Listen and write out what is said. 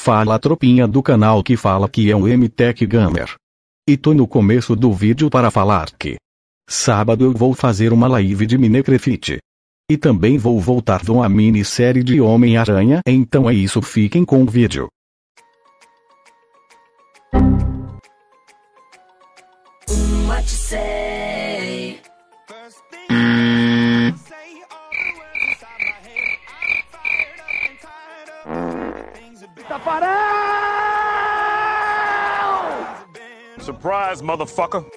Fala a tropinha do canal que fala que é um MTech Gamer. E tô no começo do vídeo para falar que sábado eu vou fazer uma live de Minecraft. E também vou voltar com a minissérie de Homem-Aranha. Então é isso, fiquem com o vídeo. What you say? Surprise, motherfucker!